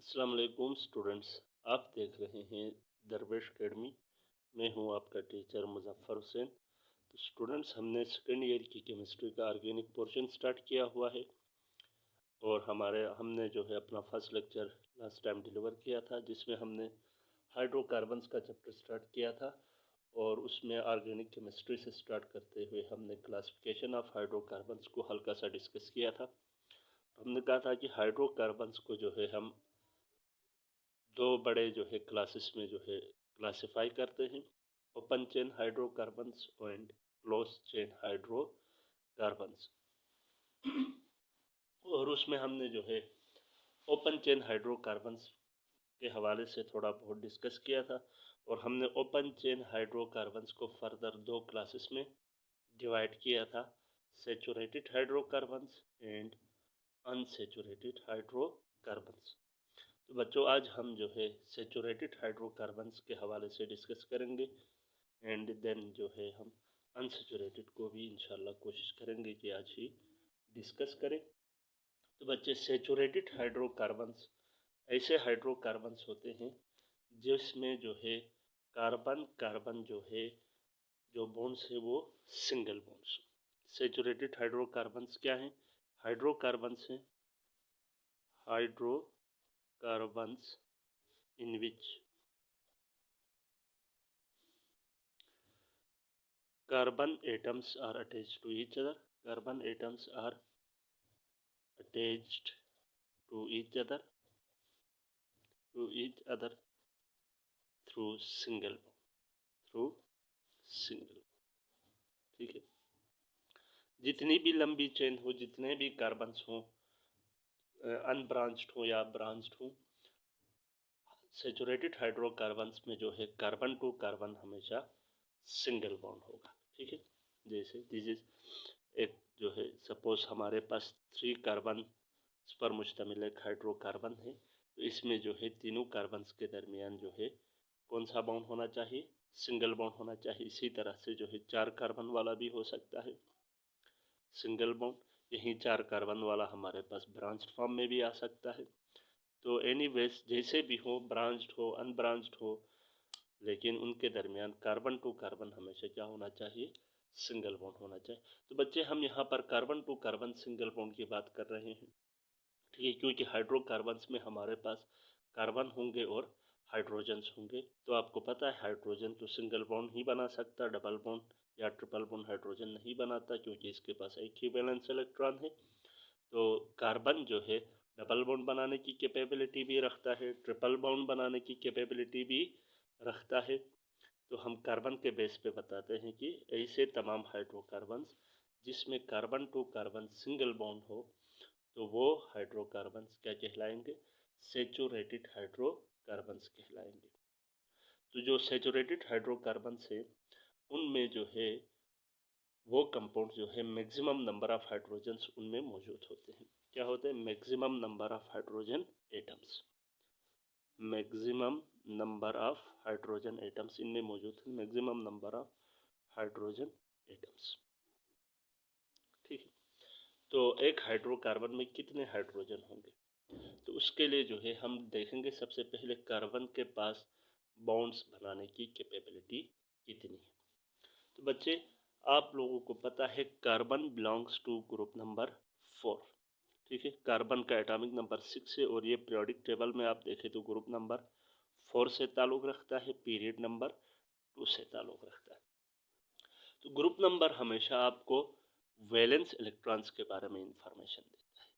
अस्सलाम वालेकुम स्टूडेंट्स। आप देख रहे हैं दरवेश एकेडमी। मैं हूं आपका टीचर मुजफ्फर हुसैन। तो स्टूडेंट्स, हमने सेकेंड ईयर की केमिस्ट्री का ऑर्गेनिक पोर्शन स्टार्ट किया हुआ है और हमने जो है अपना first lecture last time deliver किया था, जिसमें हमने हाइड्रोकार्बन्स का चैप्टर स्टार्ट किया था और उसमें ऑर्गेनिक केमिस्ट्री से स्टार्ट करते हुए हमने क्लासिफिकेशन ऑफ हाइड्रोकार्बन्स को हल्का सा डिस्कस किया था। हमने कहा था कि हाइड्रोकार्बन्स को जो है हम दो बड़े जो है क्लासेस में जो है क्लासिफाई करते हैं: open chain hydrocarbons and close chain hydrocarbons. और उसमें हमने जो है ओपन चेन हाइड्रोकार्बन्स के हवाले से थोड़ा बहुत डिस्कस किया था और हमने ओपन चेन हाइड्रोकार्बन्स को फर्दर दो क्लासेस में डिवाइड किया था: saturated hydrocarbons and unsaturated hydrocarbons. तो बच्चों, आज हम जो है सैचुरेटेड हाइड्रोकार्बन्स के हवाले से डिस्कस करेंगे एंड देन जो है हम अनसैचुरेटेड को भी इंशाल्लाह कोशिश करेंगे कि आज ही डिस्कस करें। तो बच्चे, सैचुरेटेड हाइड्रोकार्बन्स ऐसे हाइड्रोकार्बन्स होते हैं जिसमें जो है कार्बन कार्बन जो है जो बॉन्ड्स है वो सिंगल बॉन्ड्स। सैचुरेटेड हाइड्रोकार्बन्स क्या हैं? हाइड्रोकार्बन्स हैं hydrocarbons in which carbon atoms are attached to each other. Carbon atoms are attached to each other through single bond. ठीक है। जितनी भी लंबी चेन हो, जितने भी कार्बन्स हो, अनब्रांच्ड हो या ब्रांच्ड हो, सैचुरेटेड हाइड्रोकार्बन्स में जो है कार्बन टू कार्बन हमेशा सिंगल बॉन्ड होगा। ठीक है। जैसे दिस इज एक जो है, सपोज हमारे पास 3 कार्बन पर मुश्तमिल एक हाइड्रोकार्बन है, तो इसमें जो है तीनों कार्बन्स के दरमियान जो है कौन सा बॉन्ड होना चाहिए? सिंगल बॉन्ड होना चाहिए। इसी तरह से जो है 4 कार्बन वाला भी हो सकता है सिंगल बॉन्ड। यही 4 कार्बन वाला हमारे पास ब्रांच्ड फॉर्म में भी आ सकता है। तो एनीवेज, जैसे भी हो, ब्रांच्ड हो अनब्रांच्ड हो, लेकिन उनके दरमियान कार्बन टू कार्बन हमेशा क्या होना चाहिए? सिंगल बॉन्ड होना चाहिए। तो बच्चे, हम यहाँ पर carbon to carbon single bond की बात कर रहे हैं। ठीक है, क्योंकि हाइड्रोकार्बन्स में हमारे पास कार्बन होंगे और हाइड्रोजन्स होंगे। तो आपको पता है हाइड्रोजन तो सिंगल बॉन्ड ही बना सकता, डबल बॉन्ड या ट्रिपल बॉन्ड हाइड्रोजन नहीं बनाता, क्योंकि इसके पास एक ही वैलेंस इलेक्ट्रॉन है। तो कार्बन जो है डबल बॉन्ड बनाने की कैपेबिलिटी भी रखता है, ट्रिपल बॉन्ड बनाने की कैपेबिलिटी भी रखता है। तो हम कार्बन के बेस पे बताते हैं कि ऐसे तमाम हाइड्रोकार्बन्स जिसमें carbon to carbon single bond हो, तो वो हाइड्रोकार्बन्स क्या कहलाएंगे? सैचुरेटेड हाइड्रोकार्बन्स कहलाएंगे। तो जो सैचुरेटेड हाइड्रोकार्बन्स है उनमें जो है वो कंपाउंड जो है मैक्सिमम नंबर ऑफ हाइड्रोजन्स उनमें मौजूद होते हैं। क्या होते हैं? Maximum number of hydrogen atoms. Maximum number of hydrogen atoms इनमें मौजूद है, maximum number of hydrogen atoms. ठीक है। तो एक हाइड्रोकार्बन में कितने हाइड्रोजन होंगे? तो उसके लिए जो है हम देखेंगे सबसे पहले कार्बन के पास बॉन्ड्स बनाने की कैपेबिलिटी कितनी है। तो बच्चे, आप लोगों को पता है carbon belongs to group number 4। ठीक है, कार्बन का एटॉमिक नंबर 6 है और ये पीरियोडिक टेबल में आप देखें तो ग्रुप नंबर 4 से ताल्लुक़ रखता है, पीरियड नंबर 2 से ताल्लुक़ रखता है। तो ग्रुप नंबर हमेशा आपको वैलेंस इलेक्ट्रॉन्स के बारे में इंफॉर्मेशन देता है,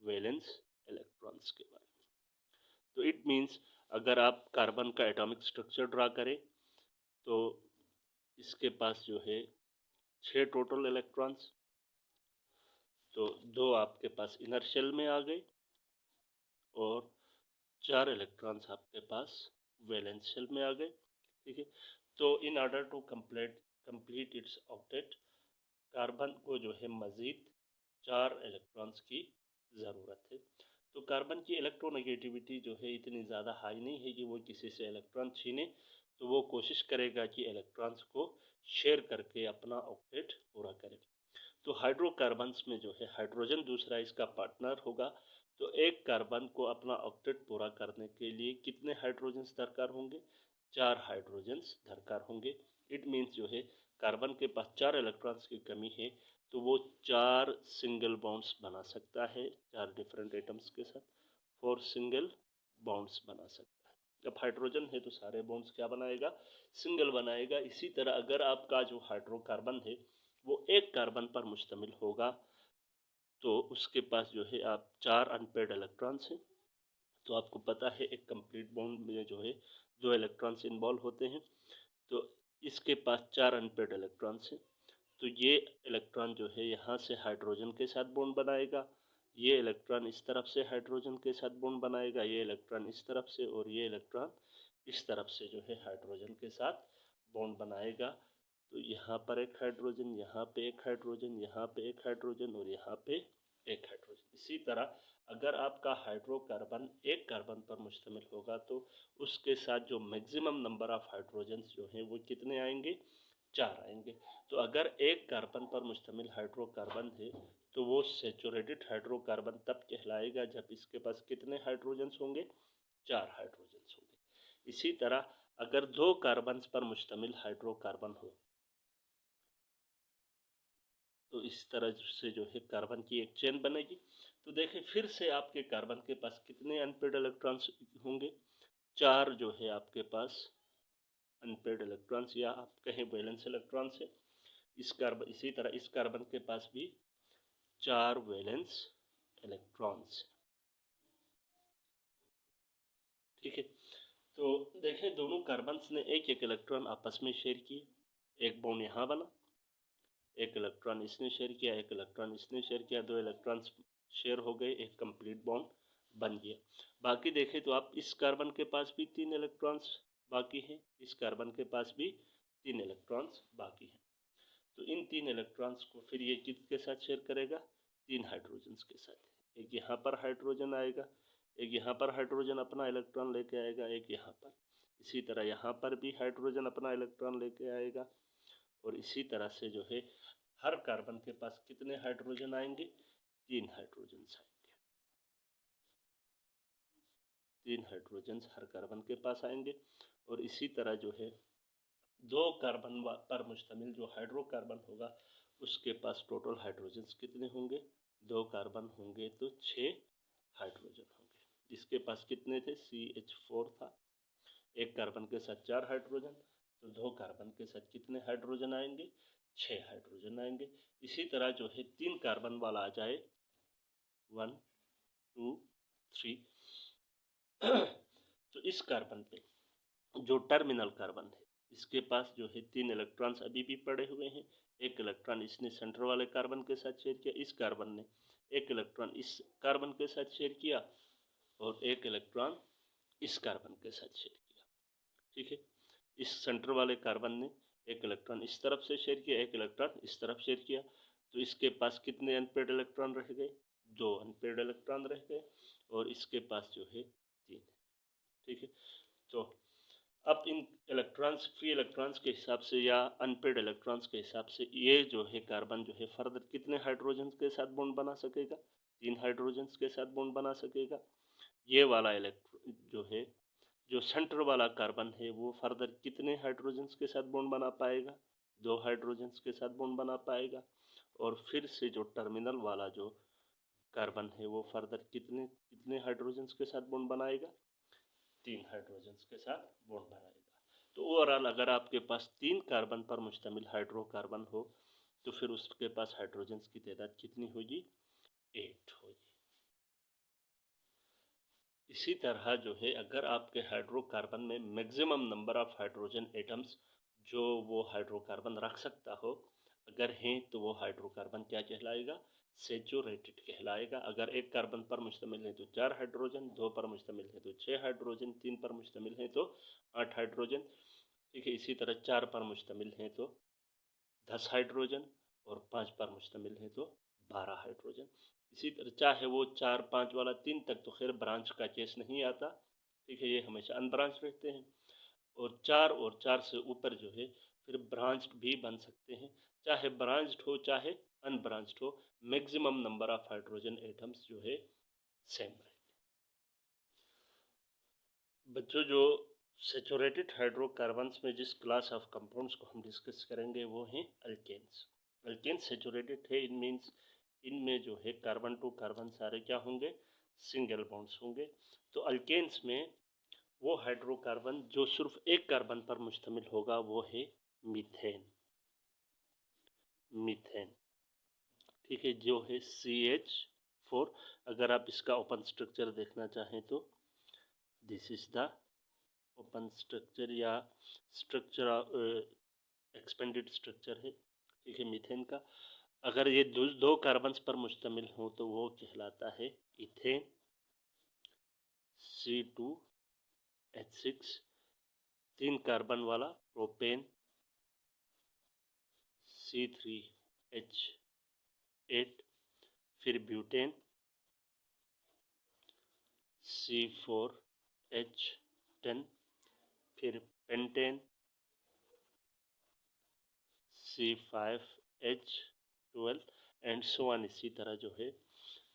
वैलेंस इलेक्ट्रॉन्स के बारे में। तो इट मीन्स अगर आप कार्बन का एटॉमिक स्ट्रक्चर ड्रा करें तो इसके पास जो है 6 टोटल इलेक्ट्रॉन्स, तो 2 आपके पास इनर शेल में आ गए और 4 इलेक्ट्रॉन्स आपके पास वैलेंस शेल में आ गए। ठीक है। तो in order to complete its octet, carbon को जो है मज़ीद 4 इलेक्ट्रॉन्स की ज़रूरत है। तो कार्बन की इलेक्ट्रोनेगेटिविटी जो है इतनी ज़्यादा हाई नहीं है कि वो किसी से इलेक्ट्रॉन छीने, तो वो कोशिश करेगा कि इलेक्ट्रॉन्स को शेयर करके अपना ऑक्टेट पूरा करे। तो हाइड्रोकार्बन्स में जो है हाइड्रोजन दूसरा इसका पार्टनर होगा, तो एक कार्बन को अपना ऑक्टेट पूरा करने के लिए कितने हाइड्रोजन्स दरकार होंगे? 4 हाइड्रोजन्स दरकार होंगे। इट मीन्स जो है कार्बन के पास 4 इलेक्ट्रॉन्स की कमी है, तो वो 4 सिंगल बॉन्ड्स बना सकता है 4 डिफरेंट एटम्स के साथ, 4 सिंगल बॉन्ड्स बना सकता है। अब हाइड्रोजन है तो सारे बॉन्ड्स क्या बनाएगा? सिंगल बनाएगा। इसी तरह अगर आपका जो हाइड्रोकार्बन है वो एक कार्बन पर मुश्तमिल होगा, तो उसके पास जो है आप 4 अनपेयर्ड इलेक्ट्रॉन्स हैं। तो आपको पता है एक कंप्लीट बॉन्ड में जो है 2 इलेक्ट्रॉन्स इन्वॉल्व होते हैं, तो इसके पास 4 अनपेयर्ड इलेक्ट्रॉन्स हैं। तो ये इलेक्ट्रॉन जो है यहाँ से हाइड्रोजन के साथ बॉन्ड बनाएगा, ये इलेक्ट्रॉन इस तरफ से हाइड्रोजन के साथ बॉन्ड बनाएगा, ये इलेक्ट्रॉन इस तरफ से, और ये इलेक्ट्रॉन इस तरफ से जो है हाइड्रोजन के साथ बॉन्ड बनाएगा। तो यहाँ पर एक हाइड्रोजन, यहाँ पे एक हाइड्रोजन, यहाँ पे एक हाइड्रोजन और यहाँ पे एक हाइड्रोजन। इसी तरह अगर आपका हाइड्रोकार्बन एक कार्बन पर मुश्तमिल होगा तो उसके साथ जो मैक्सिमम नंबर ऑफ हाइड्रोजन्स जो हैं वो कितने आएंगे? 4 आएंगे। तो अगर एक कार्बन पर मुश्तमिल हाइड्रोकार्बन है तो वो सैचुरेटेड हाइड्रोकार्बन तब कहलाएगा जब इसके पास कितने हाइड्रोजन्स होंगे? 4 हाइड्रोजन्स होंगे। इसी तरह अगर 2 कार्बन्स पर मुश्तमिल हाइड्रोकार्बन हो तो इस तरह से जो है कार्बन की एक चेन बनेगी। तो देखें फिर से आपके कार्बन के पास कितने अनपेयर्ड इलेक्ट्रॉन्स होंगे? 4 जो है आपके पास अनपेयर्ड इलेक्ट्रॉन्स, या आप कहें वैलेंस इलेक्ट्रॉन्स है। इसी तरह इस कार्बन के पास भी 4 वैलेंस इलेक्ट्रॉन्स, ठीक है। तो देखें दोनों कार्बन्स ने एक एक इलेक्ट्रॉन आपस में शेयर किए, एक बॉन्ड यहाँ बना, एक इलेक्ट्रॉन इसने शेयर किया, एक इलेक्ट्रॉन इसने शेयर किया, 2 इलेक्ट्रॉन शेयर हो गए, एक कंप्लीट बॉन्ड बन गया। बाकी देखें तो आप इस कार्बन के पास भी 3 इलेक्ट्रॉन्स बाकी हैं, इस कार्बन के पास भी 3 इलेक्ट्रॉन्स बाकी हैं। तो इन 3 इलेक्ट्रॉन्स को फिर ये किसके साथ शेयर करेगा? 3 हाइड्रोजन्स के साथ। एक यहाँ पर हाइड्रोजन आएगा, एक यहाँ पर हाइड्रोजन अपना इलेक्ट्रॉन लेके आएगा, एक यहाँ पर। इसी तरह यहाँ पर भी हाइड्रोजन अपना इलेक्ट्रॉन लेके आएगा, और इसी तरह से जो है हर कार्बन के पास कितने हाइड्रोजन आएंगे? 3 हाइड्रोजन आएंगे। 3 हाइड्रोजन हर कार्बन के पास आएंगे। और इसी तरह जो है 2 कार्बन पर मुश्तमिल जो हाइड्रोकार्बन होगा उसके पास टोटल हाइड्रोजन कितने होंगे? 2 कार्बन होंगे तो 6 हाइड्रोजन होंगे। इसके पास कितने थे? CH4 था। एक कार्बन के साथ 4 हाइड्रोजन, तो 2 कार्बन के साथ कितने हाइड्रोजन आएंगे? 6 हाइड्रोजन आएंगे। इसी तरह जो है 3 कार्बन वाला आ जाए, 1 2 3 तो इस कार्बन पे जो टर्मिनल कार्बन है इसके पास जो है 3 इलेक्ट्रॉन्स अभी भी पड़े हुए हैं। एक इलेक्ट्रॉन इसने सेंटर वाले कार्बन के साथ शेयर किया, इस कार्बन ने एक इलेक्ट्रॉन इस कार्बन के साथ शेयर किया, और एक इलेक्ट्रॉन इस कार्बन के साथ शेयर किया, ठीक है। इस सेंटर वाले कार्बन ने एक इलेक्ट्रॉन इस तरफ से शेयर किया, एक इलेक्ट्रॉन इस तरफ शेयर किया, तो इसके पास कितने अनपेयर्ड इलेक्ट्रॉन रह गए? 2 अनपेयर्ड इलेक्ट्रॉन रह गए, और इसके पास जो है 3, ठीक है। तो अब इन इलेक्ट्रॉन्स, फ्री इलेक्ट्रॉन्स के हिसाब से या अनपेयर्ड इलेक्ट्रॉन्स के हिसाब से ये जो है कार्बन जो है फर्दर कितने हाइड्रोजन के साथ बॉन्ड बना सकेगा? 3 हाइड्रोजन के साथ बॉन्ड बना सकेगा। ये वाला इलेक्ट्रॉन जो है, जो सेंटर वाला कार्बन है वो फर्दर कितने हाइड्रोजन्स के साथ बॉन्ड बना पाएगा? 2 हाइड्रोजन्स के साथ बॉन्ड बना पाएगा। और फिर से जो टर्मिनल वाला जो कार्बन है वो फर्दर कितने कितने हाइड्रोजन्स के साथ बॉन्ड बनाएगा? 3 हाइड्रोजन्स के साथ बॉन्ड बनाएगा। तो ओवरऑल अगर आपके पास 3 कार्बन पर मुश्तमिल हाइड्रोकार्बन हो तो फिर उसके पास हाइड्रोजन्स की तादाद कितनी होगी? 8 होगी। इसी तरह जो है अगर आपके हाइड्रोकार्बन में maximum number of hydrogen atoms जो वो हाइड्रोकार्बन रख सकता हो अगर हैं तो वो हाइड्रोकार्बन क्या कहलाएगा? सैचुरेटेड कहलाएगा। अगर एक कार्बन पर मुश्तमिल है तो 4 हाइड्रोजन, 2 पर मुश्तमिल है तो 6 हाइड्रोजन, 3 पर मुश्तमिल है तो 8 हाइड्रोजन, ठीक है। इसी तरह 4 पर मुश्तमिल है तो 10 हाइड्रोजन, और 5 पर मुश्तमिल है तो 12 हाइड्रोजन। इसी तरह चाहे वो 4 5 वाला 3 तक तो खैर ब्रांच का केस नहीं आता, ठीक है, ये हमेशा अनब्रांच रहते हैं। और 4 से ऊपर जो है फिर ब्रांच्ड भी बन सकते हैं, चाहे ब्रांच्ड हो चाहे अनब्रांच्ड हो। Maximum number of hydrogen atoms जो है सेम रहेंगे। बच्चों, जो सैचुरेटेड हाइड्रोकार्बन्स में जिस क्लास ऑफ कंपाउंड्स को हम डिस्कस करेंगे वो हैं अल्केन्स। अल्केन्स सैचुरेटेड है, इन मीन्स इनमें जो है कार्बन टू कार्बन सारे क्या होंगे, सिंगल बॉन्ड्स होंगे। तो अल्केन्स में वो हाइड्रोकार्बन जो सिर्फ एक कार्बन पर मुश्तमिल होगा वो है मीथेन। मीथेन, ठीक है, जो है CH4। अगर आप इसका ओपन स्ट्रक्चर देखना चाहें तो this is the open structure या स्ट्रक्चर एक्सपेंडेड स्ट्रक्चर है, ठीक है, मीथेन का। अगर ये दो कार्बन्स पर मुश्तमिल हो तो वो कहलाता है इथेन C2H6, 3 कार्बन वाला प्रोपेन C3H8, फिर ब्यूटेन C4H10, फिर pentane C5H12 and so on, इसी तरह जो है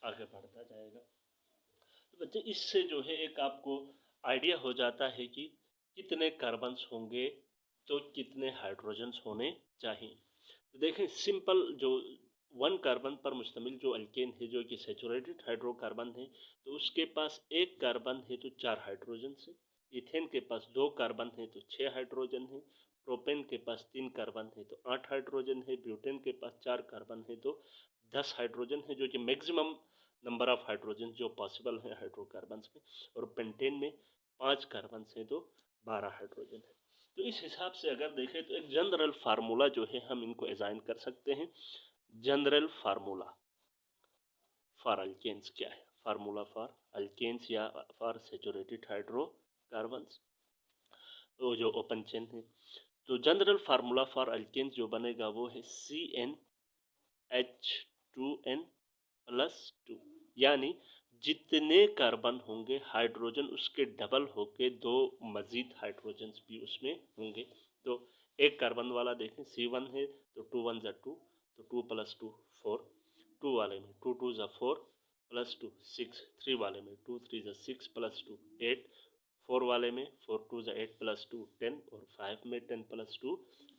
आगे बढ़ता जाएगा। तो बच्चे, इससे जो है एक आपको आइडिया हो जाता है कि कितने कार्बन्स होंगे तो कितने हाइड्रोजन्स होने चाहिए। तो देखें, सिंपल जो 1 कार्बन पर मुश्तमिल जो अल्केन है, जो कि सैचुरेटेड हाइड्रोकार्बन है, तो उसके पास 1 कार्बन है तो 4 हाइड्रोजन है। इथेन के पास 2 कार्बन है तो 6 हाइड्रोजन है। प्रोपेन के पास 3 कार्बन है तो 8 हाइड्रोजन है। ब्यूटेन के पास 4 कार्बन है तो 10 हाइड्रोजन है, जो कि मैक्सिमम नंबर ऑफ हाइड्रोजन जो पॉसिबल है हाइड्रोकार्बन्स में। और पेंटेन में 5 कार्बन है तो 12 हाइड्रोजन है। तो इस हिसाब से अगर देखें तो एक जनरल फार्मूला जो है हम इनको असाइन कर सकते हैं। जनरल फार्मूला फॉर अल्केन्स क्या है? फार्मूला फॉर अल्केन्स या फॉर सैचुरेटेड हाइड्रोकार्बन्स, वो जो ओपन चेन है, तो जनरल फार्मूला फॉर अल्केन्स जो बनेगा वो है CnH2n+2, यानी जितने कार्बन होंगे हाइड्रोजन उसके डबल होके 2 मजीद हाइड्रोजन्स भी उसमें होंगे। तो एक कार्बन वाला देखें C1 है तो 2 1 = 2, तो 2 + 2 4, 2 वाले में 2 2 = 4 + 2 6, 3 वाले में 2 3 = 6 + 2 8, 4 वाले में 4 2 = 8 + 2 10, और 5 में 10 + 2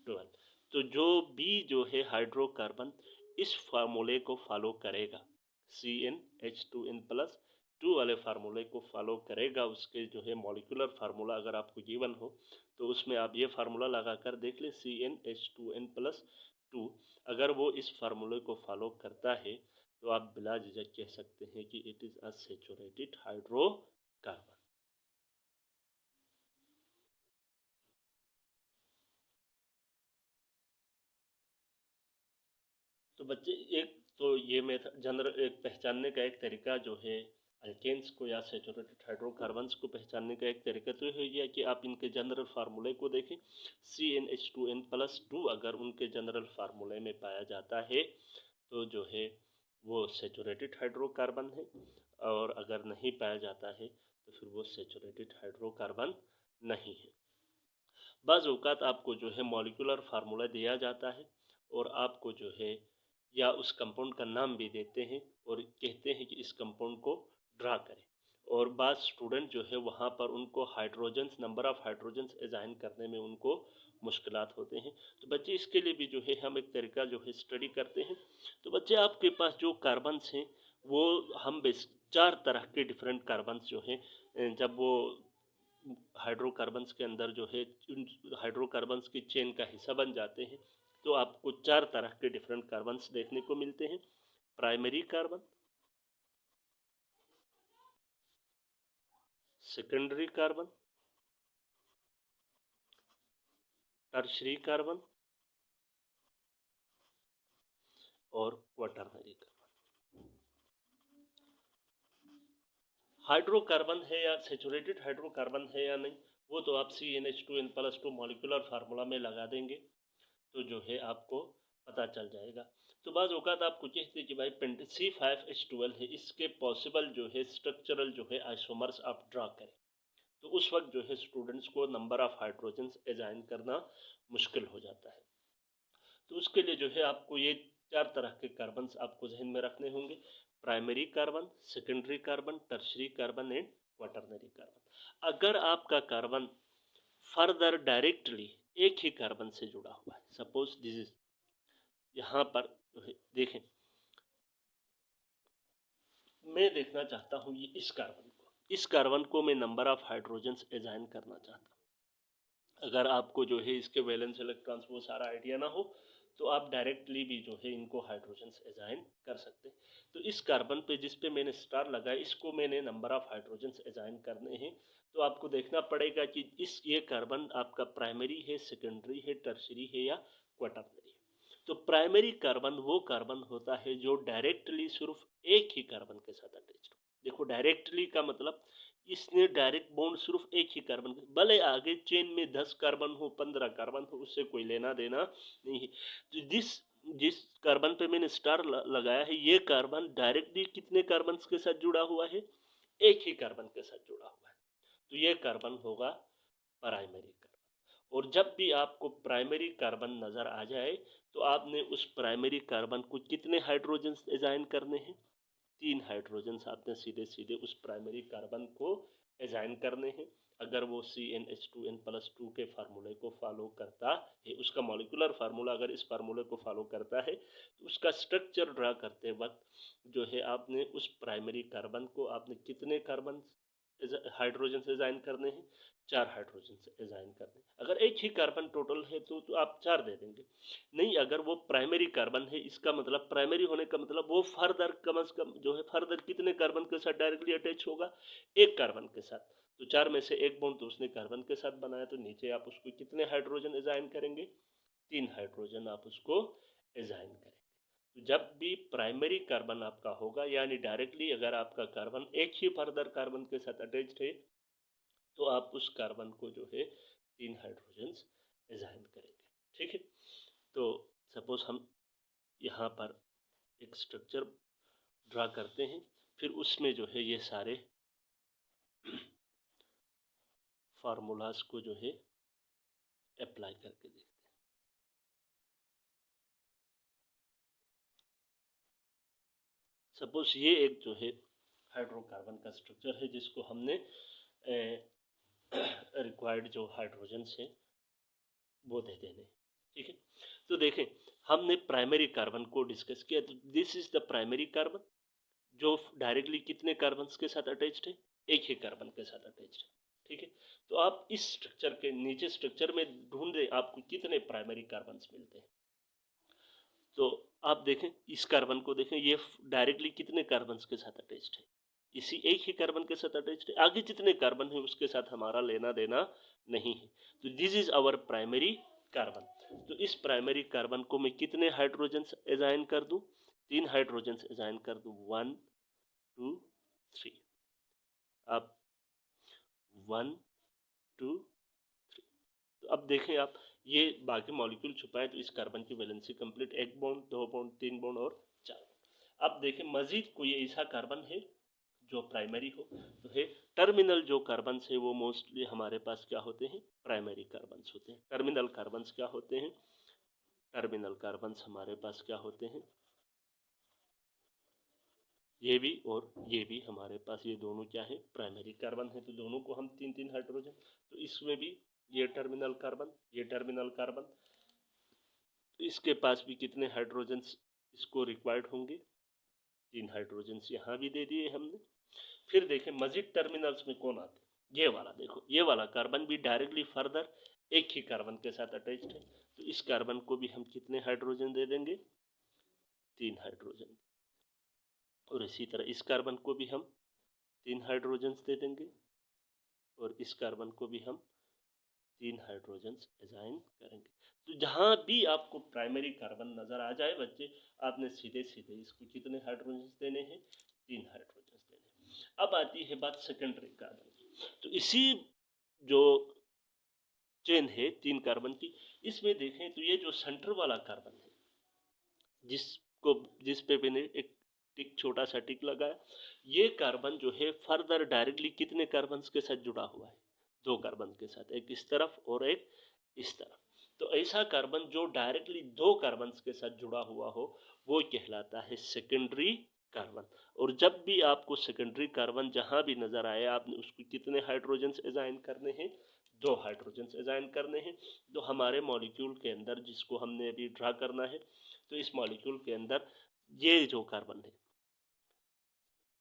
12। तो जो भी जो है हाइड्रोकार्बन इस फार्मूले को फॉलो करेगा, CnH2n+2 वाले फार्मूले को फॉलो करेगा, उसके जो है मॉलिक्यूलर फार्मूला अगर आपको गिवन हो तो उसमें आप ये फार्मूला लगा कर देख ले, CnH2n+2। अगर वो इस फार्मूले को फॉलो करता है तो आप बिला झिझक कह सकते हैं कि it is a saturated hydrocarbon. तो बच्चे, एक तो ये मेथड जनरल एक पहचानने का एक तरीका जो है अल्केन्स को या सैचुरेटेड हाइड्रोकार्बन्स को पहचानने का एक तरीका तो ये है कि आप इनके जनरल फार्मूले को देखें। CnH2n+2 अगर उनके जनरल फार्मूले में पाया जाता है तो जो है वो सैचुरेटेड हाइड्रोकार्बन है, और अगर नहीं पाया जाता है तो फिर वो सैचुरेटेड हाइड्रोकार्बन नहीं है। बाज़ औक़ात आपको जो है मॉलिक्यूलर फार्मूला दिया जाता है और आपको जो है या उस कंपाउंड का नाम भी देते हैं और कहते हैं कि इस कंपाउंड को ड्रा करें, और बाद स्टूडेंट जो है वहाँ पर उनको hydrogens, number of hydrogens assign करने में उनको मुश्किलात होते हैं। तो बच्चे, इसके लिए भी जो है हम एक तरीका जो है स्टडी करते हैं। तो बच्चे, आपके पास जो कार्बन्स हैं वो हम 4 तरह के डिफरेंट कार्बन्स जो हैं, जब वो हाइड्रोकार्बन्स के अंदर जो है हाइड्रोकार्बन्स की चेन का हिस्सा बन जाते हैं तो आपको 4 तरह के डिफरेंट कार्बन्स देखने को मिलते हैं। Primary carbon, secondary carbon, tertiary carbon और क्वाटरनरी कार्बन। हाइड्रोकार्बन है या सैचुरेटेड हाइड्रोकार्बन है या नहीं, वो तो आप CnH2n+2 मॉलिक्यूलर फार्मूला में लगा देंगे तो जो है आपको पता चल जाएगा। तो बाज़ औक़ात आपको कहते हैं कि भाई C5H12 है, इसके पॉसिबल जो है स्ट्रक्चरल जो है आइसोमर्स आप ड्रा करें, तो उस वक्त जो है स्टूडेंट्स को नंबर ऑफ़ हाइड्रोजन्स असाइन करना मुश्किल हो जाता है। तो उसके लिए जो है आपको ये 4 तरह के कार्बन्स आपको जहन में रखने होंगे। Primary carbon, secondary carbon, tertiary carbon and quaternary carbon. अगर आपका कार्बन फर्दर डायरेक्टली एक ही कार्बन से जुड़ा हुआ है, सपोज दिस इज, यहाँ पर देखें, मैं देखना चाहता हूँ ये इस कार्बन को मैं नंबर ऑफ हाइड्रोजन्स असाइन करना चाहता हूँ। अगर आपको जो है इसके वैलेंस इलेक्ट्रॉन्स वो सारा आइडिया ना हो तो आप डायरेक्टली भी जो है इनको हाइड्रोजन्स असाइन कर सकते हैं। तो इस कार्बन पे जिस पे मैंने स्टार लगाया, इसको मैंने नंबर ऑफ हाइड्रोजन्स असाइन करने हैं। तो आपको देखना पड़ेगा कि ये कार्बन आपका प्राइमरी है, सेकेंडरी है, टर्शरी है या क्वाटरनरी है। तो प्राइमरी कार्बन वो कार्बन होता है जो डायरेक्टली सिर्फ एक ही कार्बन के साथ अटैच्ड हो। देखो, डायरेक्टली का मतलब इसने डायरेक्ट बॉन्ड सिर्फ एक ही कार्बन, भले आगे चेन में 10 कार्बन हो, 15 कार्बन हो, उससे कोई लेना देना नहीं है। तो जिस कार्बन पे मैंने स्टार लगाया है, ये कार्बन डायरेक्टली कितने कार्बन के साथ जुड़ा हुआ है? एक ही कार्बन के साथ जुड़ा हुआ है। तो ये कार्बन होगा प्राइमरी कार्बन। और जब भी आपको प्राइमरी कार्बन नजर आ जाए तो आपने उस प्राइमरी कार्बन को कितने हाइड्रोजन असाइन करने हैं? 3 हाइड्रोजन आपने सीधे सीधे उस प्राइमरी कार्बन को असाइन करने हैं। अगर वो CnH2n+2 के फार्मूले को फॉलो करता है, उसका मॉलिक्यूलर फार्मूला अगर इस फार्मूले को फॉलो करता है, तो उसका स्ट्रक्चर ड्रा करते वक्त जो है आपने उस प्राइमरी कार्बन को आपने कितने कार्बन हाइड्रोजन से असाइन करने हैं? 4 हाइड्रोजन से असाइन करने हैं। अगर एक ही कार्बन टोटल है तो आप 4 दे देंगे। नहीं, अगर वो प्राइमरी कार्बन है, इसका मतलब प्राइमरी होने का मतलब वो फर्दर कम से कम जो है फर्दर कितने कार्बन के साथ डायरेक्टली अटैच होगा? एक कार्बन के साथ। तो 4 में से एक बॉन्ड तो उसने कार्बन के साथ बनाया, तो नीचे आप उसको कितने हाइड्रोजन असाइन करेंगे? 3 हाइड्रोजन आप उसको असाइन करेंगे। तो जब भी प्राइमरी कार्बन आपका होगा, यानी डायरेक्टली अगर आपका कार्बन एक ही फर्दर कार्बन के साथ अटैच्ड है, तो आप उस कार्बन को जो है 3 हाइड्रोजन असाइन करेंगे। ठीक है। तो सपोज हम यहाँ पर एक स्ट्रक्चर ड्रा करते हैं, फिर उसमें जो है ये सारे फार्मूलाज को जो है अप्लाई करके देखते हैं। सपोज ये एक जो है हाइड्रोकार्बन का स्ट्रक्चर है जिसको हमने रिक्वायर्ड जो हाइड्रोजन है वो दे देने। ठीक है। तो देखें, हमने प्राइमरी कार्बन को डिस्कस किया। तो this is the primary carbon जो डायरेक्टली कितने कार्बन के साथ अटैच्ड है? एक ही कार्बन के साथ अटैच्ड है। ठीक है। तो आप इस स्ट्रक्चर के नीचे स्ट्रक्चर में ढूंढे आपको कितने प्राइमरी कार्बन मिलते हैं। तो आप देखें, इस कार्बन को देखें, ये डायरेक्टली कितने कार्बन के साथ अटैच्ड है? इसी एक ही कार्बन के साथ अटैच्ड है। आगे जितने कार्बन है उसके साथ हमारा लेना देना नहीं है। तो this is our primary carbon. तो इस प्राइमरी कार्बन को मैं कितने हाइड्रोजन असाइन कर दूं? 3 हाइड्रोजन असाइन कर दूं। 1 2 3। अब 1 2 3। तो अब देखें आप, ये बाकी मॉलिक्यूल छुपाए तो इस कार्बन की valency complete, 1 bond, 2 bond, 3 bond और 4 बॉन्ड। अब देखें, मजीद कोई ऐसा कार्बन है जो प्राइमरी हो, तो है टर्मिनल जो कार्बन है वो मोस्टली हमारे पास क्या होते हैं? प्राइमरी कार्बन होते हैं। टर्मिनल कार्बन क्या होते हैं? टर्मिनल कार्बन हमारे पास क्या होते हैं? ये भी और ये भी हमारे पास, ये दोनों क्या है? प्राइमरी कार्बन है। तो दोनों को हम 3 हाइड्रोजन, तो इसमें भी ये टर्मिनल कार्बन, ये टर्मिनल कार्बन, तो इसके पास भी कितने हाइड्रोजन इसको रिक्वायर्ड होंगे? 3 हाइड्रोजन यहाँ भी दे दिए हमने। फिर देखें मजीद टर्मिनल्स में कौन आते हैं? ये वाला देखो, ये वाला कार्बन भी डायरेक्टली फर्दर एक ही कार्बन के साथ अटैच्ड है। तो इस कार्बन को भी हम कितने हाइड्रोजन दे देंगे? 3 हाइड्रोजन। और इसी तरह इस कार्बन को भी हम 3 हाइड्रोजन दे देंगे और इस कार्बन को भी हम 3 हाइड्रोजन असाइन करेंगे। तो जहां भी आपको प्राइमरी कार्बन नजर आ जाए बच्चे, आपने सीधे सीधे इसको कितने हाइड्रोजन देने हैं? 3 हाइड्रोजन देने। अब आती है बात सेकेंडरी कार्बन की। तो इसी जो चेन है 3 कार्बन की, इसमें देखें तो ये जो सेंटर वाला कार्बन है, जिस पे मैंने एक टिक, छोटा सा टिक लगाया, ये कार्बन जो है फर्दर डायरेक्टली कितने कार्बन के साथ जुड़ा हुआ है? 2 कार्बन के साथ, एक इस तरफ और एक इस तरफ। तो ऐसा कार्बन जो डायरेक्टली 2 कार्बन के साथ जुड़ा हुआ हो वो कहलाता है सेकेंडरी कार्बन। और जब भी आपको सेकेंडरी कार्बन जहाँ भी नज़र आए, आपने उसको कितने हाइड्रोजन्स असाइन करने हैं? 2 हाइड्रोजन्स असाइन करने हैं। तो हमारे मॉलिक्यूल के अंदर, जिसको हमने अभी ड्रा करना है, तो इस मॉलिक्यूल के अंदर ये जो कार्बन है,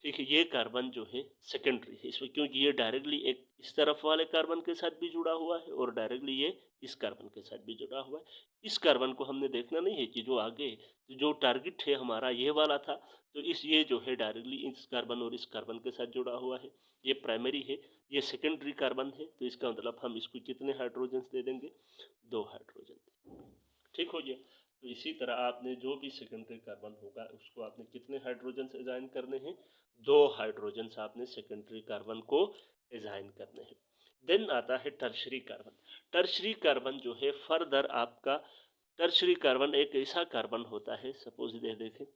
ठीक है, ये कार्बन जो है सेकेंडरी है इसमें, क्योंकि ये डायरेक्टली एक इस तरफ वाले कार्बन के साथ भी जुड़ा हुआ है और डायरेक्टली ये इस कार्बन के साथ भी जुड़ा हुआ है। इस कार्बन को हमने देखना नहीं है कि जो आगे जो टारगेट है हमारा ये वाला था, तो ये जो है डायरेक्टली इस कार्बन और इस कार्बन के साथ जुड़ा हुआ है, ये प्राइमरी है, ये सेकेंडरी कार्बन है। तो इसका मतलब हम इसको कितने हाइड्रोजन दे देंगे? 2 हाइड्रोजन। ठीक हो गया। तो इसी तरह आपने जो भी सेकेंडरी कार्बन होगा उसको आपने कितने हाइड्रोजन असाइन करने हैं? 2 हाइड्रोजन आपने सेकेंडरी कार्बन को असाइन करने हैं। देन आता है टर्शरी कार्बन। टर्शरी कार्बन जो है फर्दर आपका, टर्शरी कार्बन एक ऐसा कार्बन होता है, सपोज ये देखें,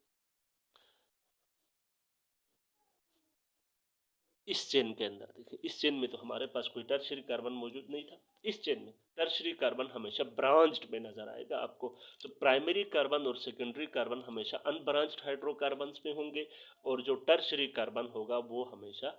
इस चेन के अंदर देखिए, इस चेन में तो हमारे पास कोई टर्शरी कार्बन मौजूद नहीं था। इस चेन में टर्शरी कार्बन हमेशा ब्रांच्ड में नजर आएगा आपको। तो प्राइमरी कार्बन और सेकेंडरी कार्बन हमेशा अनब्रांच्ड हाइड्रोकार्बन्स में होंगे, और जो टर्शरी कार्बन होगा वो हमेशा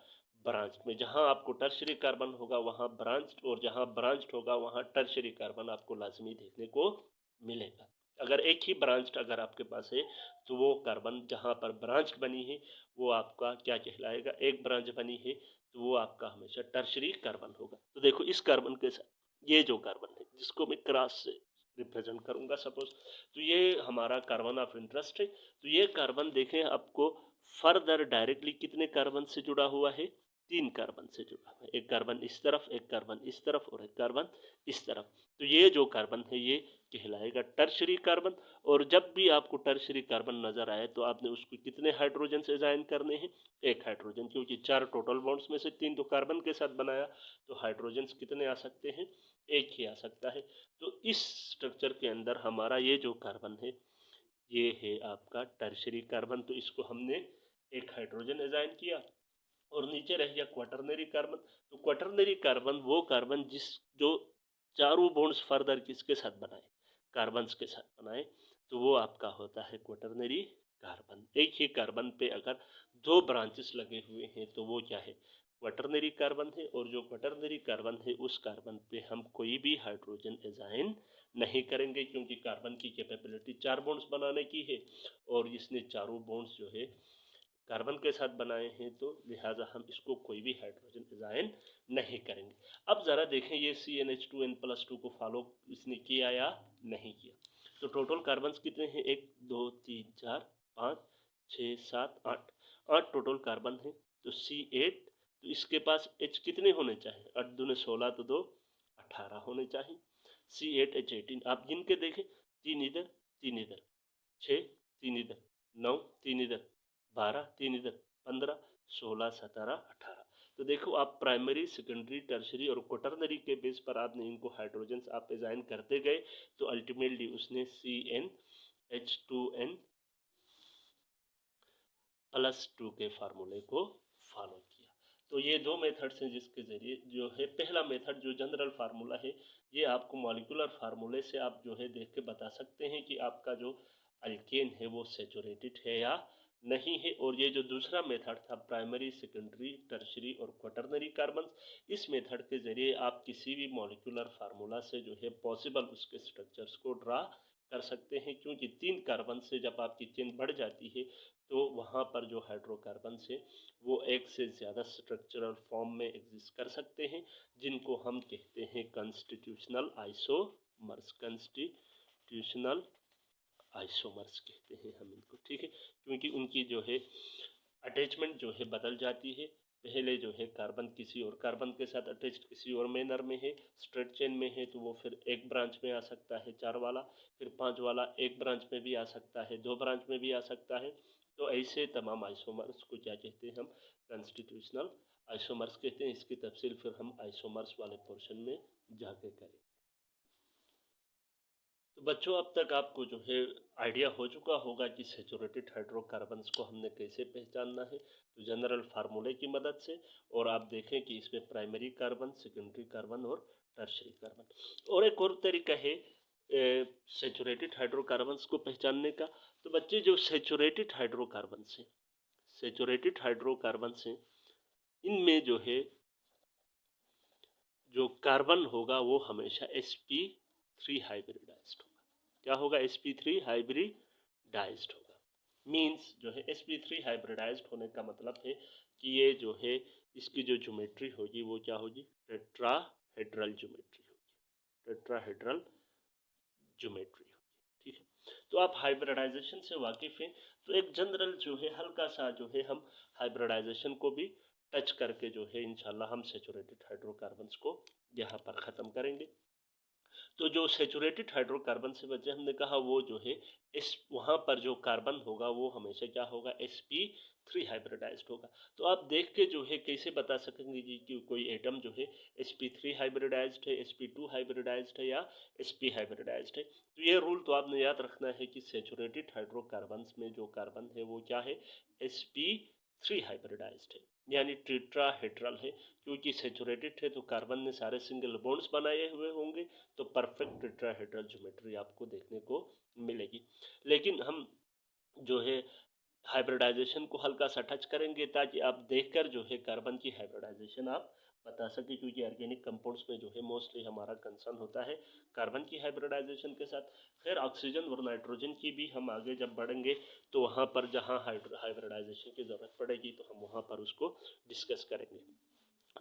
ब्रांच्ड में। जहां आपको टर्शरी कार्बन होगा वहां ब्रांच्ड, और जहां ब्रांच्ड होगा वहां टर्शरी कार्बन आपको लाजमी देखने को मिलेगा। अगर एक ही ब्रांच्ड अगर आपके पास है, तो वो कार्बन जहाँ पर ब्रांच बनी है वो आपका क्या कहलाएगा? एक ब्रांच बनी है तो वो आपका हमेशा टर्शरी कार्बन होगा। तो देखो इस कार्बन के साथ ये जो कार्बन है, जिसको मैं क्रॉस से रिप्रेजेंट करूंगा सपोज, तो ये हमारा कार्बन ऑफ इंटरेस्ट है। तो ये कार्बन देखें आपको फर्दर डायरेक्टली कितने कार्बन से जुड़ा हुआ है? 3 कार्बन से जुड़ा हुआ है। एक कार्बन इस तरफ, एक कार्बन इस तरफ और एक कार्बन इस तरफ। तो ये जो कार्बन है ये कहलाएगा टर्शरी कार्बन। और जब भी आपको टर्शरी कार्बन नजर आए तो आपने उसको कितने हाइड्रोजन से असाइन करने हैं? 1 हाइड्रोजन, क्योंकि 4 टोटल बॉन्ड्स में से 3 तो कार्बन के साथ बनाया, तो हाइड्रोजन कितने आ सकते हैं? 1 ही आ सकता है। तो इस स्ट्रक्चर के अंदर हमारा ये जो कार्बन है ये है आपका टर्शरी कार्बन। तो इसको हमने 1 हाइड्रोजन असाइन किया, और नीचे रह गया क्वाटरनरी कार्बन। तो क्वाटरनरी कार्बन वो कार्बन जो चारों बॉन्ड्स फर्दर किसके साथ बनाए? कार्बन्स के साथ बनाए, तो वो आपका होता है क्वाटरनरी कार्बन। एक ही कार्बन पे अगर 2 ब्रांचेस लगे हुए हैं तो वो क्या है? क्वाटरनरी कार्बन है। और जो क्वाटरनरी कार्बन है उस कार्बन पे हम कोई भी हाइड्रोजन असाइन नहीं करेंगे, क्योंकि कार्बन की कैपेबिलिटी 4 बॉन्ड्स बनाने की है, और इसने चारों बॉन्ड्स जो है कार्बन के साथ बनाए हैं, तो लिहाजा हम इसको कोई भी हाइड्रोजन असाइन नहीं करेंगे। अब ज़रा देखें ये CnH2n+2 को फॉलो इसने किया या नहीं किया। तो टोटल कार्बन कितने हैं? 1 2 3 4 5 6 7 8, 8 टोटल कार्बन है। तो C8, तो इसके पास H कितने होने चाहिए? 8 दूने 16, तो 2 18 होने चाहिए। C8H18 आप गिन के देखें, 3 इधर 3 इधर, 6 3 इधर, 9 3 इधर, 12 3 इधर, 15 16 17 18। तो देखो आप प्राइमरी, सेकेंडरी, टर्शरी और क्वाटरनरी के बेस पर आपने इनको हाइड्रोजन आप असाइन करते गए, तो अल्टीमेटली उसने CnH2n+2 के फार्मूले को फॉलो किया। तो ये 2 मेथड्स हैं जिसके ज़रिए जो है, पहला मेथड जो जनरल फार्मूला है, ये आपको मॉलिक्यूलर फार्मूले से आप जो है देख के बता सकते हैं कि आपका जो अल्केन है वो सैचुरेटेड है या नहीं है। और ये जो दूसरा मेथड था, प्राइमरी, सेकेंडरी, टर्शरी और क्वाटरनरी कार्बन, इस मेथड के ज़रिए आप किसी भी मॉलिक्यूलर फार्मूला से जो है पॉसिबल उसके स्ट्रक्चर्स को ड्रा कर सकते हैं, क्योंकि 3 कार्बन से जब आपकी चेन बढ़ जाती है तो वहाँ पर जो हाइड्रोकार्बन है वो एक से ज़्यादा स्ट्रक्चरल फॉर्म में एग्जिस्ट कर सकते हैं, जिनको हम कहते हैं कॉन्स्टिट्यूशनल आइसोमर्स। कॉन्स्टिट्यूशनल आइसोमर्स कहते हैं हम इनको, ठीक है, क्योंकि उनकी जो है अटैचमेंट जो है बदल जाती है। पहले जो है कार्बन किसी और कार्बन के साथ अटैच्ड किसी और मैनर में है, स्ट्रेट चेन में है, तो वो फिर एक ब्रांच में आ सकता है 4 वाला, फिर 5 वाला एक ब्रांच में भी आ सकता है, 2 ब्रांच में भी आ सकता है। तो ऐसे तमाम आइसोमर्स को क्या कहते हैं? हम कॉन्स्टिट्यूशनल आइसोमर्स कहते हैं। इसकी तफसील फिर हम आइसोमर्स वाले पोर्शन में जाके करें। तो बच्चों अब तक आपको जो है आइडिया हो चुका होगा कि सैचुरेटेड हाइड्रोकार्बन्स को हमने कैसे पहचानना है। तो जनरल फार्मूले की मदद से, और आप देखें कि इसमें प्राइमरी कार्बन, सेकेंडरी कार्बन और टर्शरी कार्बन। और एक और तरीका है सैचुरेटेड हाइड्रोकार्बन्स को पहचानने का। तो बच्चे जो सैचुरेटेड हाइड्रोकार्बन्स हैं सेचुरेटेड हाइड्रोकार्बन से इनमें जो है जो कार्बन होगा वो हमेशा sp3 हाइब्रिडाइज्ड होगा। क्या होगा? sp3 हाइब्रिडाइज्ड होगा। मीन्स जो है sp3 हाइब्रिडाइज्ड होने का मतलब है कि ये जो है इसकी जो ज्योमेट्री होगी वो क्या होगी? टेट्राहेड्रल ज्योमेट्री होगी, टेट्राहेड्रल ज्योमेट्री होगी। ठीक है, तो आप हाइब्रिडाइजेशन से वाकिफ हैं तो एक जनरल जो है हल्का सा जो है हम हाइब्रिडाइजेशन को भी टच करके जो है इंशाल्लाह हम सेचुरेटेड हाइड्रोकार्बन्स को यहाँ पर ख़त्म करेंगे। तो जो सेचुरेटेड हाइड्रोकार्बन से बचे हमने कहा वो जो है इस वहाँ पर जो कार्बन होगा वो हमेशा क्या होगा? sp3 हाइब्रिडाइज्ड होगा। तो आप देख के जो है कैसे बता सकेंगे कि कोई एटम जो है sp3 हाइब्रिडाइज्ड है, sp2 हाइब्रिडाइज्ड है या sp हाइब्रिडाइज्ड है। तो ये रूल तो आपने याद रखना है कि सेचुरेटेड हाइड्रोकार्बन्स में जो कार्बन है वो क्या है? sp3 हाइब्रिडाइज्ड है, यानी टेट्राहेड्रल है। क्योंकि सेचुरेटेड है तो कार्बन ने सारे सिंगल बॉन्ड्स बनाए हुए होंगे तो परफेक्ट टेट्राहेड्रल ज्योमेट्री आपको देखने को मिलेगी। लेकिन हम जो है हाइब्रिडाइजेशन को हल्का सा टच करेंगे ताकि आप देखकर जो है कार्बन की हाइब्रिडाइजेशन आप बता सके, क्योंकि ऑर्गेनिक कंपाउंड्स में जो है मोस्टली हमारा कंसर्न होता है कार्बन की हाइब्रिडाइजेशन के साथ। खैर ऑक्सीजन और नाइट्रोजन की भी हम आगे जब बढ़ेंगे तो वहाँ पर जहाँ हाइब्रिडाइजेशन की ज़रूरत पड़ेगी तो हम वहाँ पर उसको डिस्कस करेंगे।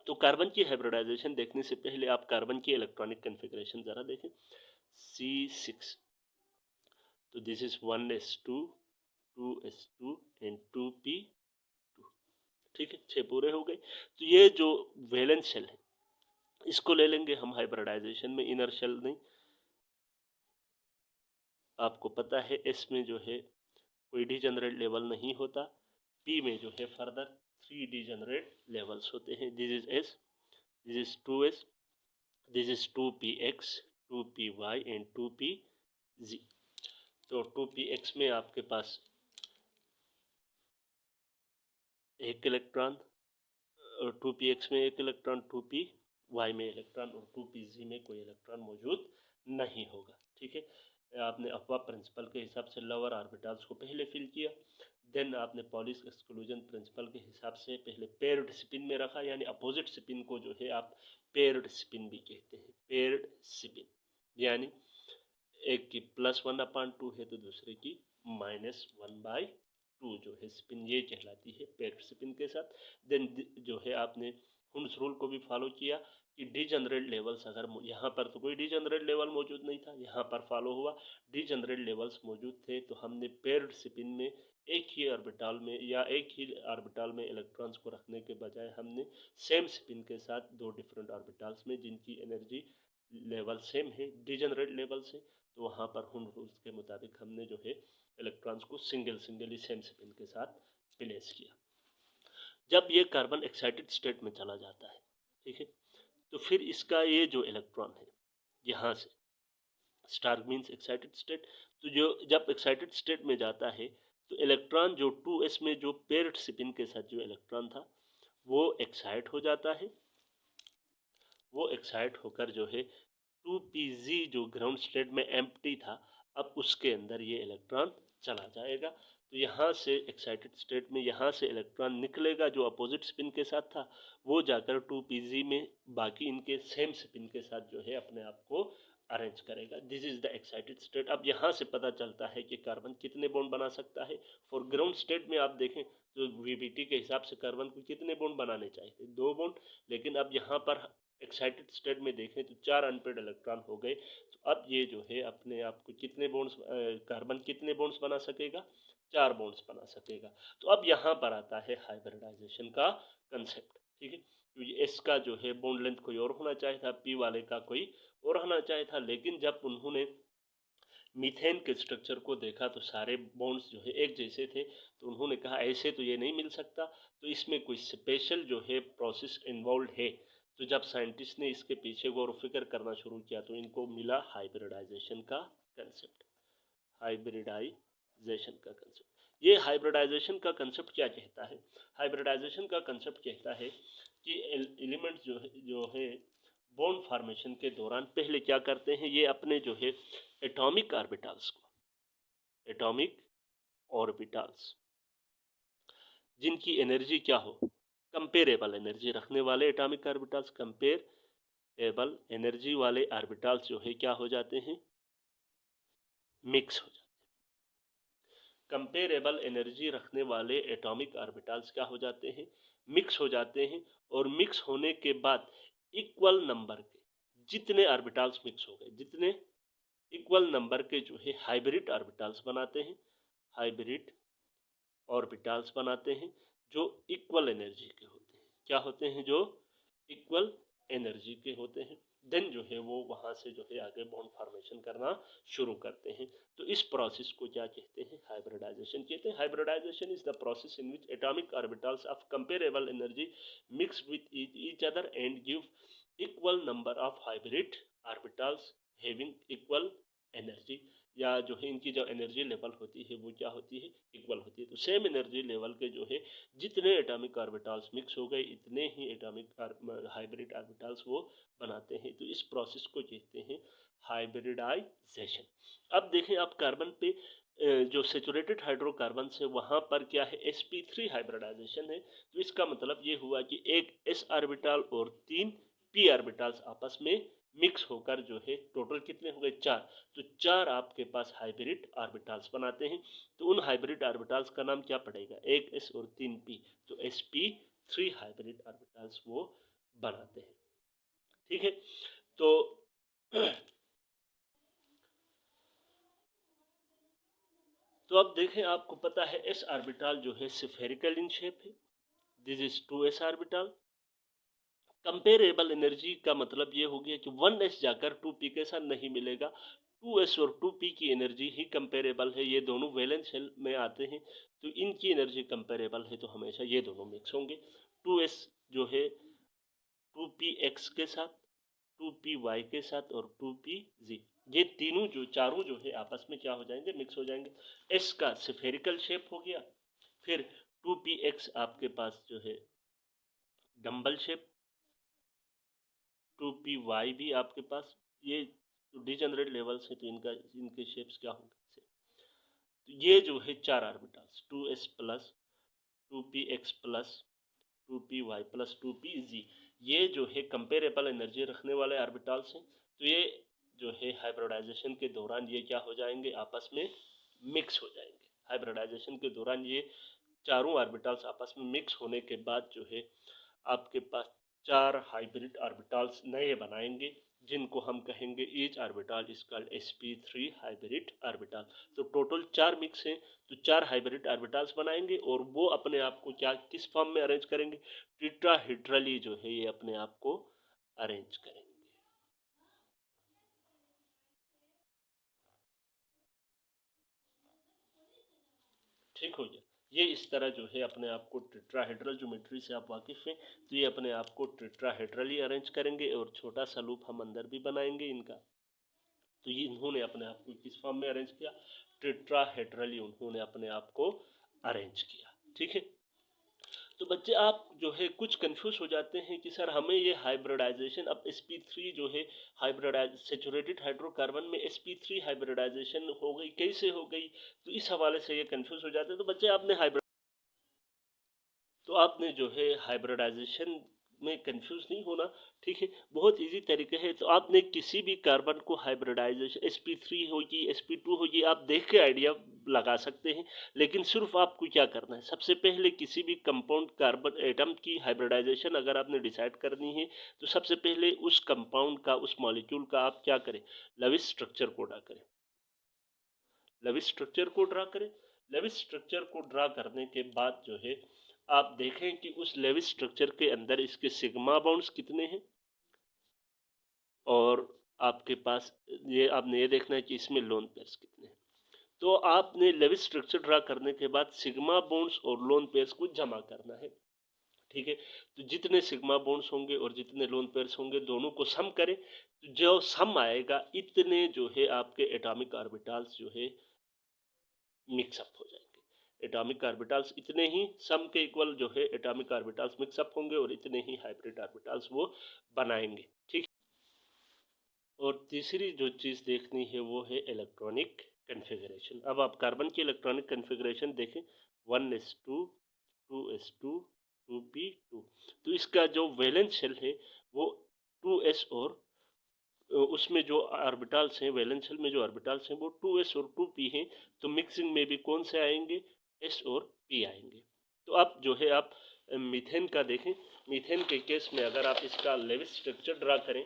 तो कार्बन की हाइब्रिडाइजेशन देखने से पहले आप कार्बन की इलेक्ट्रॉनिक कन्फिग्रेशन ज़रा देखें। C6, तो this is 1s2 2s2 and 2p2। ठीक है, 6 पूरे हो गए। तो ये जो वैलेंस शेल है इसको ले लेंगे हम हाइब्रिडाइजेशन में, इनर शेल नहीं। आपको पता है S में जो है कोई डीजेनरेट लेवल नहीं होता, P में जो है फर्दर 3 डीजेनरेट लेवल्स होते हैं। This is S, this is 2s, this is 2px, 2py and 2pz। तो 2px में आपके पास एक इलेक्ट्रॉन, और 2px में एक इलेक्ट्रॉन, 2py में इलेक्ट्रॉन और 2pz में कोई इलेक्ट्रॉन मौजूद नहीं होगा। ठीक है, आपने अफवा प्रिंसिपल के हिसाब से लोअर ऑर्बिटल्स को पहले फिल किया, देन आपने पॉलिश एक्सक्लूजन प्रिंसिपल के हिसाब से पहले पेयर्ड स्पिन में रखा, यानी अपोजिट स्पिन को जो है आप पेयर्ड स्पिन भी कहते हैं। पेयर्ड स्पिन यानी एक की +1/2 है तो दूसरे की -1/2 जो है स्पिन, ये कहलाती है पेयर्ड स्पिन के साथ। देन जो है आपने हुंड्स रूल को भी फॉलो किया कि डीजनरेट लेवल्स, अगर यहाँ पर तो कोई डीजनरेट लेवल मौजूद नहीं था, यहाँ पर फॉलो हुआ डीजनरेट लेवल्स मौजूद थे तो हमने पेयर्ड स्पिन में एक ही ऑर्बिटल में या एक ही ऑर्बिटल में इलेक्ट्रॉन्स को रखने के बजाय हमने सेम स्पिन के साथ 2 डिफरेंट ऑर्बिटल्स में जिनकी एनर्जी लेवल सेम है डीजनरेट लेवल से, तो वहाँ पर हुंड रूल्स के मुताबिक हमने जो है इलेक्ट्रॉन्स को सिंगली सेम स्पिन के साथ प्लेस किया। जब ये कार्बन एक्साइटेड स्टेट में चला जाता है, ठीक है, तो फिर इसका ये जो इलेक्ट्रॉन है यहाँ से, स्टार मीन्स एक्साइटेड स्टेट, तो जो जब एक्साइटेड स्टेट में जाता है तो इलेक्ट्रॉन जो 2s में जो पेयर्ड स्पिन के साथ जो इलेक्ट्रॉन था वो एक्साइट हो जाता है। वो एक्साइट होकर जो है 2pz जो ग्राउंड स्टेट में एम्प्टी था, अब उसके अंदर ये इलेक्ट्रॉन चला जाएगा। तो यहाँ से एक्साइटेड स्टेट में यहाँ से इलेक्ट्रॉन निकलेगा जो अपोजिट स्पिन के साथ था, वो जाकर 2pz में बाकी इनके सेम स्पिन के साथ जो है अपने आप को अरेंज करेगा। This is the excited state. अब यहाँ से पता चलता है कि कार्बन कितने बॉन्ड बना सकता है। फॉर ग्राउंड स्टेट में आप देखें तो VBT के हिसाब से कार्बन को कितने बॉन्ड बनाने चाहिए? 2 बॉन्ड, लेकिन अब यहाँ पर एक्साइटेड स्टेट में देखें तो 4 अनपेड इलेक्ट्रॉन हो गए। तो अब ये जो है अपने आप को कितने बॉन्ड्स, कार्बन कितने बॉन्ड्स बना सकेगा? 4 बॉन्ड्स बना सकेगा। तो अब यहाँ पर आता है हाइब्रिडाइजेशन का कंसेप्ट। ठीक है, क्योंकि एस का जो है बॉन्ड लेंथ कोई और होना चाहिए था, पी वाले का कोई और होना चाहिए था, लेकिन जब उन्होंने मीथेन के स्ट्रक्चर को देखा तो सारे बॉन्ड्स जो है एक जैसे थे, तो उन्होंने कहा ऐसे तो ये नहीं मिल सकता, तो इसमें कोई स्पेशल जो है प्रोसेस इन्वॉल्व है। तो जब साइंटिस्ट ने इसके पीछे गौर फिक्र करना शुरू किया तो इनको मिला हाइब्रिडाइजेशन का कंसेप्ट। हाइब्रिडाइजेशन का कंसेप्ट, ये हाइब्रिडाइजेशन का कंसेप्ट क्या कहता है? हाइब्रिडाइजेशन का कंसेप्ट कहता है कि एलिमेंट्स जो है बॉन्ड फॉर्मेशन के दौरान पहले क्या करते हैं, ये अपने जो है एटॉमिक ऑर्बिटल्स को, एटॉमिक ऑर्बिटल्स जिनकी एनर्जी क्या हो, कंपेरेबल एनर्जी रखने वाले एटॉमिक ऑर्बिटल्स, कंपेरेबल एनर्जी वाले ऑर्बिटल्स जो है क्या हो जाते हैं, मिक्स हो जाते हैं। कंपेरेबल एनर्जी रखने वाले एटॉमिक ऑर्बिटल्स क्या हो जाते हैं, मिक्स हो जाते हैं। और मिक्स होने के बाद इक्वल नंबर के जितने ऑर्बिटल्स मिक्स हो गए, जितने इक्वल नंबर के जो है हाइब्रिड ऑर्बिटल्स बनाते हैं, हाइब्रिड ऑर्बिटल्स बनाते हैं जो इक्वल एनर्जी के होते हैं। क्या होते हैं, जो इक्वल एनर्जी के होते हैं। देन जो है वो वहाँ से जो है आगे बॉन्ड फॉर्मेशन करना शुरू करते हैं। तो इस प्रोसेस को क्या कहते हैं, हाइब्रिडाइजेशन कहते हैं। Hybridisation is the process in which atomic orbitals of comparable energy mix with each other and give equal number of hybrid orbitals having equal energy. या जो है इनकी जो एनर्जी लेवल होती है वो क्या होती है, इक्वल होती है। तो सेम एनर्जी लेवल के जो है जितने एटॉमिक ऑर्बिटल्स मिक्स हो गए इतने ही एटॉमिक हाइब्रिड ऑर्बिटल्स वो बनाते हैं। तो इस प्रोसेस को कहते हैं हाइब्रिडाइजेशन। अब देखें आप कार्बन पे जो सेचुरेटेड हाइड्रोकार्बन है वहाँ पर क्या है, sp3 हाइब्रिडाइजेशन है। तो इसका मतलब ये हुआ कि एक s ऑर्बिटल और 3 p ऑर्बिटल्स आपस में मिक्स होकर जो है टोटल कितने हो गए, 4। तो 4 आपके पास हाइब्रिड ऑर्बिटल्स बनाते हैं। तो उन हाइब्रिड ऑर्बिटल्स का नाम क्या पड़ेगा, एक s और 3 p। तो sp3 हाइब्रिड ऑर्बिटल्स वो बनाते हैं। ठीक है, तो अब देखें, आपको पता है s ऑर्बिटल जो है स्फेरिकल इन शेप है। This is 2s orbital. Comparable energy का मतलब ये हो गया कि 1s जाकर 2p के साथ नहीं मिलेगा। 2s और 2p की एनर्जी ही कंपेरेबल है। ये दोनों वैलेंस शेल में आते हैं तो इनकी एनर्जी कंपेरेबल है, तो हमेशा ये दोनों मिक्स होंगे। 2s जो है 2px के साथ, 2py के साथ और 2pz, ये तीनों जो चारों जो है आपस में क्या हो जाएंगे, मिक्स हो जाएंगे। s का स्फेरिकल शेप हो गया। फिर 2px आपके पास जो है डम्बल शेप, 2py भी आपके पास, ये डिजेनरेट लेवल्स है तो इनके शेप्स क्या होंगे। तो ये जो है 4 orbitals 2s plus 2px plus 2py plus 2pz, ये जो है कंपेरेबल एनर्जी रखने वाले ऑर्बिटल्स हैं। तो ये जो है हाइब्रिडाइजेशन के दौरान ये क्या हो जाएंगे, आपस में मिक्स हो जाएंगे। हाइब्रिडाइजेशन के दौरान ये चारों ऑर्बिटल्स आपस में मिक्स होने के बाद जो है आपके पास 4 हाइब्रिड ऑर्बिटल्स नए बनाएंगे, जिनको हम कहेंगे each orbital is called sp3 hybrid orbital. तो टोटल 4 मिक्स हैं, तो 4 हाइब्रिड ऑर्बिटल्स बनाएंगे और वो अपने आप को क्या किस फॉर्म में अरेंज करेंगे, टेट्राहेड्रली जो है ये अपने आप को अरेंज करेंगे। ठीक हो गया। ये इस तरह जो है अपने आप को टेट्राहेड्रल ज्योमेट्री से आप वाकिफ हैं, तो ये अपने आप को टेट्राहेड्रली अरेंज करेंगे और छोटा सा लूप हम अंदर भी बनाएंगे इनका। तो ये इन्होंने अपने आप को किस फॉर्म में अरेंज किया, टेट्राहेड्रली उन्होंने अपने आप को अरेंज किया। ठीक है, तो बच्चे आप जो है कुछ कंफ्यूज हो जाते हैं कि सर हमें ये हाइब्रिडाइजेशन, अब sp3 जो है हाइब्रिडाइज सेचुरेटेड हाइड्रोकार्बन में sp3 हाइब्रिडाइजेशन हो गई, कैसे हो गई, तो इस हवाले से ये कंफ्यूज हो जाते हैं। तो बच्चे आपने जो है हाइब्रिडाइजेशन में कंफ्यूज नहीं होना। ठीक है, बहुत इजी तरीके है। तो आपने किसी भी कार्बन को हाइब्रिडाइजेशन sp3 होगी sp2 होगी आप देख के आइडिया लगा सकते हैं। लेकिन सिर्फ आपको क्या करना है, सबसे पहले किसी भी कंपाउंड कार्बन एटम की हाइब्रिडाइजेशन अगर आपने डिसाइड करनी है तो सबसे पहले उस कंपाउंड का, उस मॉलिक्यूल का आप क्या करें, लेविस स्ट्रक्चर को ड्रा करें। लेविस स्ट्रक्चर को ड्रा करें। लेविस स्ट्रक्चर को ड्रा करने के बाद जो है आप देखें कि उस लेविस स्ट्रक्चर के अंदर इसके सिग्मा बॉन्ड्स कितने हैं, और आपके पास ये आपने ये देखना है कि इसमें लोन पेयर्स कितने हैं। तो आपने लेविस स्ट्रक्चर ड्रा करने के बाद सिग्मा बॉन्ड्स और लोन पेयर्स को जमा करना है। ठीक है, तो जितने सिग्मा बॉन्ड्स होंगे और जितने लोन पेयर्स होंगे दोनों को सम करें, तो जो सम आएगा इतने जो है आपके एटॉमिक ऑर्बिटल्स जो है मिक्सअप हो जाएंगे। एटॉमिक ऑर्बिटल्स इतने ही सम के इक्वल जो है एटॉमिक ऑर्बिटल्स मिक्सअप होंगे और इतने ही हाइब्रिड ऑर्बिटल्स वो बनाएंगे। ठीक, और तीसरी जो चीज़ देखनी है वो है इलेक्ट्रॉनिक कन्फिगरेशन। अब आप कार्बन की इलेक्ट्रॉनिक कन्फिगरेशन देखें, 1s2 2s2 2p2। तो इसका जो वैलेंस शेल है वो 2s और उसमें जो ऑर्बिटल्स हैं, वैलेंस शेल में जो ऑर्बिटल्स हैं वो 2s और 2p हैं। तो मिक्सिंग में भी कौन से आएंगे, s और p आएंगे। तो अब जो है आप मीथेन का देखें। मीथेन के केस में अगर आप इसका लेविस स्ट्रक्चर ड्रा करें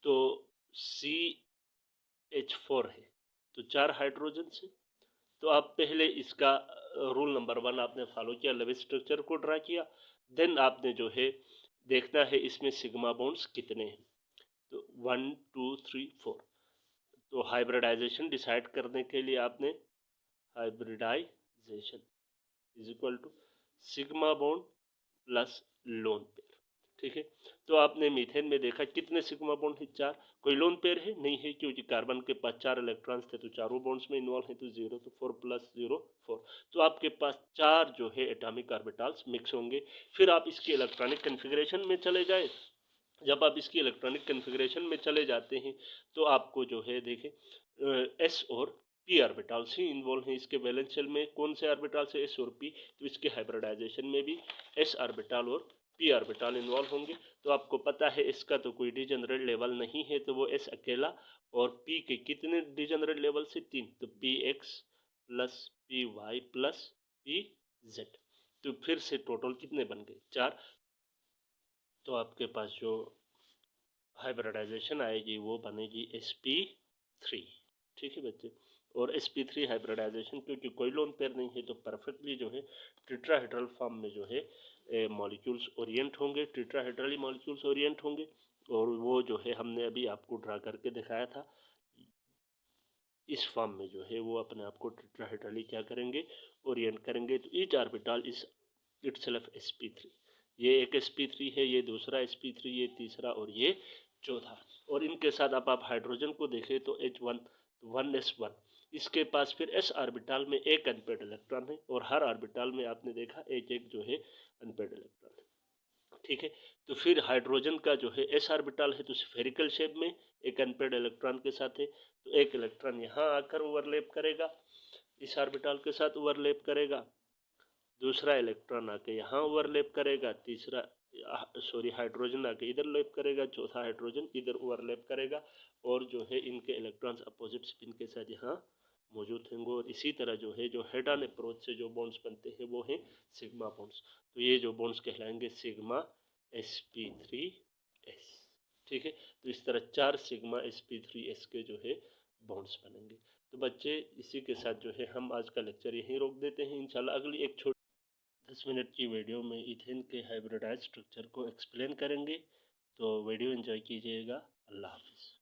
तो CH4 है, तो 4 हाइड्रोजन है। तो आप पहले इसका रूल नंबर 1 आपने फॉलो किया, लेविस स्ट्रक्चर को ड्रा किया। देन आपने जो है देखना है इसमें सिग्मा बॉन्ड्स कितने हैं। तो 1 2 3 4। तो हाइब्रिडाइजेशन डिसाइड करने के लिए आपने hybridisation is equal to sigma bond plus lone pair. ठीक है, तो आपने मीथेन में देखा कितने सिग्मा बॉन्ड है, 4। कोई लोन पेयर है नहीं है, क्योंकि कार्बन के पास 4 इलेक्ट्रॉन्स थे तो चारों बॉन्ड्स में इन्वॉल्व है, तो 0, तो 4 प्लस 0 4। तो आपके पास 4 जो है एटॉमिक ऑर्बिटल्स मिक्स होंगे। फिर आप इसके इलेक्ट्रॉनिक कन्फिग्रेशन में चले जाए। जब आप इसकी इलेक्ट्रॉनिक कन्फिग्रेशन में चले जाते हैं तो आपको जो है देखें एस और पी ऑर्बिटल्स ही इन्वॉल्व हैं इसके वैलेंस शेल में। कौन से ऑर्बिटल्स है, एस और पी। तो इसके हाइब्रिडाइजेशन में भी एस ऑर्बिटल और पी ऑर्बिटल इन्वॉल्व होंगे। तो आपको पता है इसका तो कोई डिजेनरेट लेवल नहीं है, तो वो एस अकेला। और पी के कितने डिजेनरेट लेवल से, 3। तो p x plus p y plus p z. तो फिर से टोटल कितने बन गए, 4। तो आपके पास जो हाइब्रिडाइजेशन आएगी वो बनेगी sp3। ठीक है बच्चे। और sp3 हाइब्रिडाइजेशन क्योंकि कोई लोन पेयर नहीं है तो परफेक्टली जो है टेट्राहेड्रल फॉर्म में जो है मॉलिक्यूल्स ओरिएंट होंगे, टेट्राहेड्रली मॉलिक्यूल्स ओरिएंट होंगे। और वो जो है हमने अभी आपको ड्रा करके दिखाया था, इस फॉर्म में जो है वो अपने आप को टेट्राहेड्रली क्या करेंगे, ओरिएंट करेंगे। तो each orbital is itself sp3। ये एक sp3 है, ये दूसरा sp3, ये तीसरा और ये चौथा। और इनके साथ अब आप हाइड्रोजन को देखें तो H1 1s1। इसके पास फिर s ऑर्बिटल में एक अनपेड इलेक्ट्रॉन है और हर ऑर्बिटल में आपने देखा एक एक जो है अनपेड इलेक्ट्रॉन है। ठीक है, तो फिर हाइड्रोजन का जो है s ऑर्बिटल है तो स्फेरिकल शेप में एक अनपेड इलेक्ट्रॉन के साथ है। तो एक इलेक्ट्रॉन यहाँ आकर ओवरलैप करेगा, इस ऑर्बिटल के साथ ओवरलैप करेगा, दूसरा इलेक्ट्रॉन आके यहाँ ओवरलैप करेगा, तीसरा हाइड्रोजन आके इधर लैप करेगा, चौथा हाइड्रोजन इधर ओवरलैप करेगा। और जो है इनके इलेक्ट्रॉन्स अपोजिट स्पिन के साथ यहाँ मौजूद होंगे। और इसी तरह जो है जो हेड ऑन अप्रोच से जो बॉन्ड्स बनते हैं वो हैं सिग्मा बॉन्ड्स। तो ये जो बॉन्ड्स कहलाएंगे सिग्मा sp3s। ठीक है, तो इस तरह 4 सिग्मा sp3s के जो है बॉन्ड्स बनेंगे। तो बच्चे इसी के साथ जो है हम आज का लेक्चर यहीं रोक देते हैं। इंशाल्लाह अगली एक छोटी 10 मिनट की वीडियो में इथेन के हाइब्रिडाइज्ड स्ट्रक्चर को एक्सप्लेन करेंगे। तो वीडियो एंजॉय कीजिएगा। अल्लाह हाफिज़।